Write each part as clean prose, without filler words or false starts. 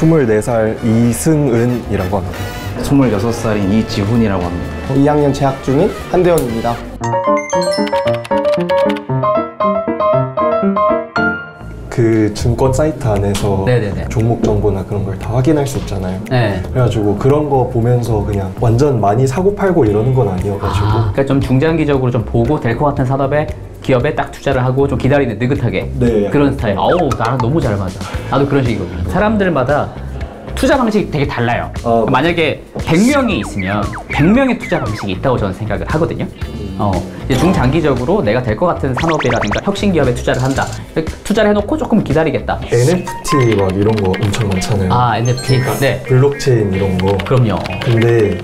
24살 이승은이라고 합니다. 26살인 이지훈이라고 합니다. 2학년 재학 중인 한대현입니다. 그 증권 사이트 안에서 네네네. 종목 정보나 그런 걸 다 확인할 수 있잖아요. 네. 그래가지고 그런 거 보면서 그냥 완전 많이 사고 팔고 이러는 건 아니어가지고 그러니까 좀 중장기적으로 좀 보고 될 것 같은 산업에 기업에 딱 투자를 하고 좀 기다리는 느긋하게 네, 그런 스타일. 어우, 나랑 너무 잘 맞아. 나도 그런 식이거든요. 사람들마다 투자 방식이 되게 달라요. 만약에 100명이 있으면 100명의 투자 방식이 있다고 저는 생각을 하거든요. 이제 중장기적으로 내가 될 것 같은 산업이라든가 혁신 기업에 투자를 한다. 투자를 해놓고 조금 기다리겠다. NFT 막 이런 거 엄청 많잖아요. 아, NFT. 네. 블록체인 이런 거. 그럼요. 근데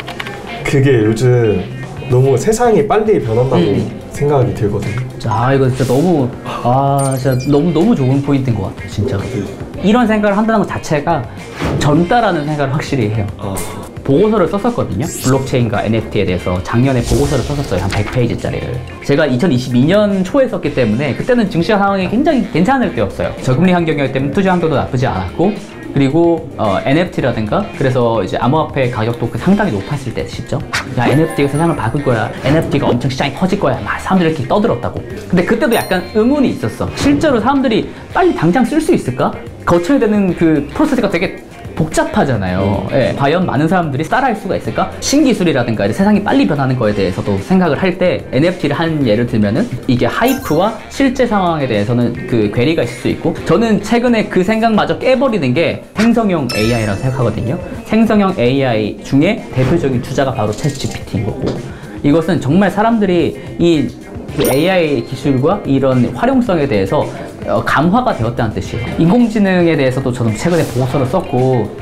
그게 요즘 너무 세상이 빨리 변한다고 생각이 들거든요. 자, 이거 진짜 너무, 진짜 너무 좋은 포인트인 것 같아요, 진짜. 이런 생각을 한다는 것 자체가 젊다라는 생각을 확실히 해요. 보고서를 썼었거든요. 블록체인과 NFT에 대해서 작년에 보고서를 썼었어요. 한 100페이지짜리를. 제가 2022년 초에 썼기 때문에 그때는 증시 상황이 굉장히 괜찮을 때였어요. 저금리 환경이었기 때문에 투자 환경도 나쁘지 않았고, 그리고 NFT라든가 그래서 이제 암호화폐 가격도 상당히 높았을 때 시죠. 야, NFT가 세상을 바꿀 거야. NFT가 엄청 시장이 커질 거야. 막 사람들이 이렇게 떠들었다고. 근데 그때도 약간 의문이 있었어. 실제로 사람들이 빨리 당장 쓸 수 있을까? 거쳐야 되는 그 프로세스가 되게 복잡하잖아요. 예, 과연 많은 사람들이 따라할 수가 있을까? 신기술이라든가 이제 세상이 빨리 변하는 거에 대해서도 생각을 할 때 NFT를 한 예를 들면은 이게 하이프와 실제 상황에 대해서는 그 괴리가 있을 수 있고, 저는 최근에 그 생각마저 깨버리는 게 생성형 AI라고 생각하거든요. 생성형 AI 중에 대표적인 투자가 바로 챗GPT인 거고, 이것은 정말 사람들이 이 AI 기술과 이런 활용성에 대해서 감화가 되었다는 뜻이에요. 인공지능에 대해서도 저는 최근에 보고서를 썼고,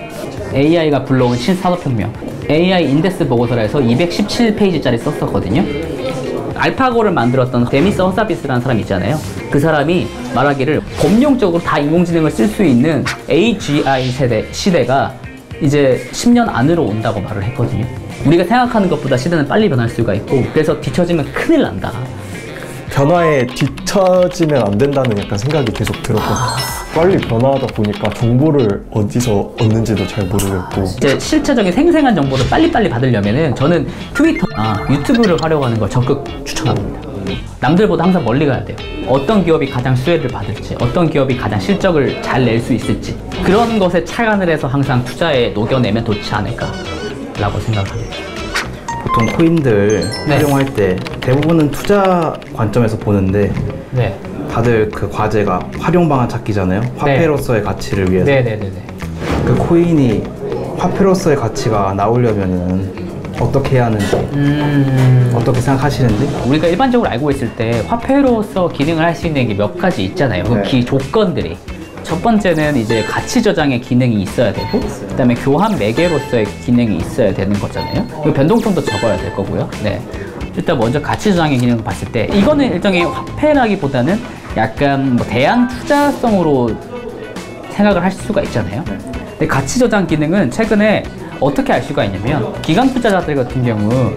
AI가 불러온 신산업혁명 AI 인덱스 보고서라 해서 217페이지짜리 썼었거든요. 알파고를 만들었던 데미스 허사비스라는 사람 있잖아요. 그 사람이 말하기를 범용적으로 다 인공지능을 쓸 수 있는 AGI 시대가 이제 10년 안으로 온다고 말을 했거든요. 우리가 생각하는 것보다 시대는 빨리 변할 수가 있고, 그래서 뒤처지면 큰일 난다. 변화에 뒤처지면 안 된다는 약간 생각이 계속 들었거든요. 빨리 변화하다 보니까 정보를 어디서 얻는지도 잘 모르겠고, 이제 실체적인 생생한 정보를 빨리빨리 받으려면은 저는 트위터나 유튜브를 활용하는 걸 적극 추천합니다. 남들보다 항상 멀리 가야 돼요. 어떤 기업이 가장 수혜를 받을지, 어떤 기업이 가장 실적을 잘 낼 수 있을지, 그런 것에 착안을 해서 항상 투자에 녹여내면 좋지 않을까라고 생각합니다. 보통 코인들 활용할 때 대부분은 투자 관점에서 보는데 다들 그 과제가 활용 방안 찾기잖아요. 화폐로서의 가치를 위해서. 그 코인이 화폐로서의 가치가 나오려면은 어떻게 해야 하는지, 어떻게 생각하시는지? 우리가 일반적으로 알고 있을 때 화폐로서 기능을 할 수 있는 게 몇 가지 있잖아요. 그 조건들이. 첫 번째는 이제 가치 저장의 기능이 있어야 되고, 그 다음에 교환 매개로서의 기능이 있어야 되는 거잖아요. 그리고 변동성도 적어야 될 거고요. 일단 먼저 가치 저장의 기능을 봤을 때, 이거는 일종의 화폐라기보다는 약간 뭐 대안 투자성으로 생각을 할 수가 있잖아요. 근데 가치 저장 기능은 최근에 어떻게 알 수가 있냐면, 기관 투자자들 같은 경우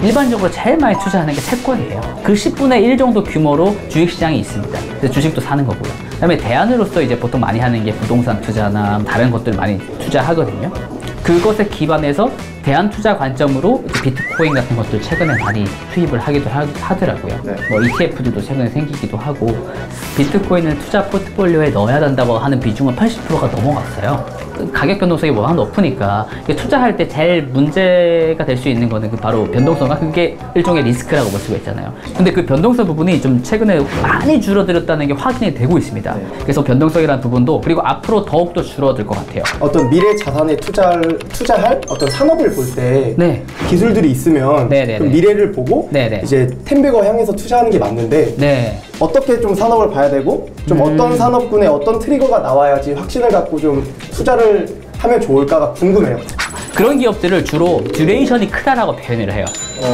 일반적으로 제일 많이 투자하는 게 채권이에요. 그 10분의 1 정도 규모로 주식시장이 있습니다. 그래서 주식도 사는 거고요. 그 다음에 대안으로서 이제 보통 많이 하는 게 부동산 투자나 다른 것들 많이 투자하거든요. 그것에 기반해서 대안 투자 관점으로 비트코인 같은 것들 최근에 많이 투입을 하기도 하더라고요. 뭐 ETF들도 최근에 생기기도 하고, 비트코인을 투자 포트폴리오에 넣어야 된다고 하는 비중은 80%가 넘어갔어요. 가격 변동성이 워낙 높으니까 투자할 때 제일 문제가 될 수 있는 거는 바로 변동성과, 그게 일종의 리스크라고 볼 수가 있잖아요. 근데 그 변동성 부분이 좀 최근에 많이 줄어들었다는 게 확인이 되고 있습니다. 그래서 변동성이라는 부분도, 그리고 앞으로 더욱더 줄어들 것 같아요. 어떤 미래 자산에 투자할 어떤 산업을 볼 때 기술들이 있으면 좀 미래를 보고 이제 템백어 향해서 투자하는 게 맞는데, 어떻게 좀 산업을 봐야 되고, 좀 어떤 산업군에 어떤 트리거가 나와야지 확신을 갖고 좀 투자를 하면 좋을까가 궁금해요. 그런 기업들을 주로 듀레이션이 크다라고 표현을 해요.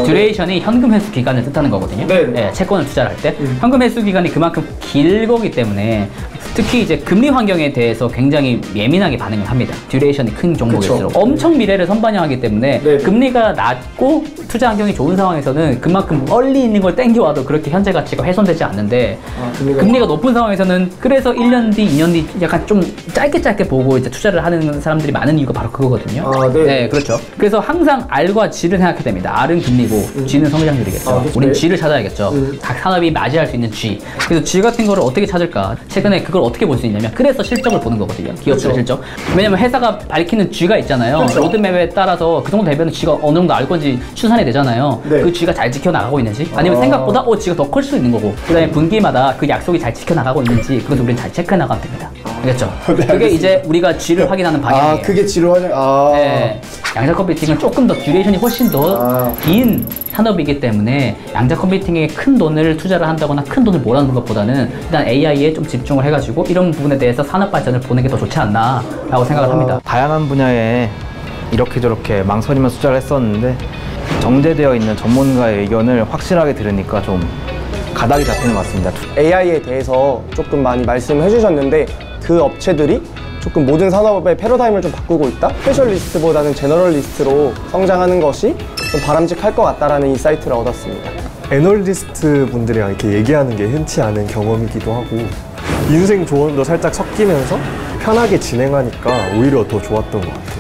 듀레이션이 현금 회수 기간을 뜻하는 거거든요. 채권을 투자를 할 때 현금 회수 기간이 그만큼 길 거기 때문에 특히 이제 금리 환경에 대해서 굉장히 예민하게 반응을 합니다. 듀레이션이 큰 종목일수록. 그쵸. 엄청 미래를 선반영하기 때문에 네. 금리가 낮고 투자 환경이 좋은 상황에서는 그만큼 멀리 있는 걸 땡겨와도 그렇게 현재 가치가 훼손되지 않는데 금리가 높은 상황에서는 그래서 1년 뒤, 2년 뒤 약간 좀 짧게 보고 이제 투자를 하는 사람들이 많은 이유가 바로 그거거든요. 네. 네, 그렇죠. 그래서 항상 R과 G를 생각해야 됩니다. R은 금리고 G는 성장률이겠죠. 우린 G를 찾아야겠죠. 각 산업이 맞이할 수 있는 G. 그래서 G 같은 거를 어떻게 찾을까? 최근에 그걸 어떻게 볼 수 있냐면 그래서 실적을 보는 거거든요. 기업들의 실적. 왜냐면 회사가 밝히는 G가 있잖아요. 로드맵에 따라서 그 정도 되면 G가 어느 정도 알 건지 추산이 되잖아요. 네. 그 G가 잘 지켜나가고 있는지 아니면 생각보다 G가 더 클 수 있는 거고 그 다음에 분기마다 그 약속이 잘 지켜나가고 있는지 그것을 우리는 잘 체크해 나가면 됩니다. 알겠죠? 네, 그게 이제 우리가 G를 확인하는 방향이에요. 그게 G를 네. 양자 컴퓨팅은 조금 더 듀레이션이 훨씬 더 긴 산업이기 때문에 양자 컴퓨팅에 큰 돈을 투자를 한다거나 큰 돈을 몰아넣는 것보다는 일단 AI에 좀 집중을 해가지고 이런 부분에 대해서 산업 발전을 보는 게 더 좋지 않나 라고 생각을 합니다. 다양한 분야에 이렇게 저렇게 망설이면서 투자를 했었는데 정제되어 있는 전문가의 의견을 확실하게 들으니까 좀 가닥이 잡히는 것 같습니다. AI에 대해서 조금 많이 말씀해 주셨는데 그 업체들이 조금 모든 산업의 패러다임을 좀 바꾸고 있다? 스페셜리스트보다는 제너럴리스트로 성장하는 것이 좀 바람직할 것 같다라는 인사이트를 얻었습니다. 애널리스트 분들이랑 이렇게 얘기하는 게 흔치 않은 경험이기도 하고 인생 조언도 살짝 섞이면서 편하게 진행하니까 오히려 더 좋았던 것 같아요.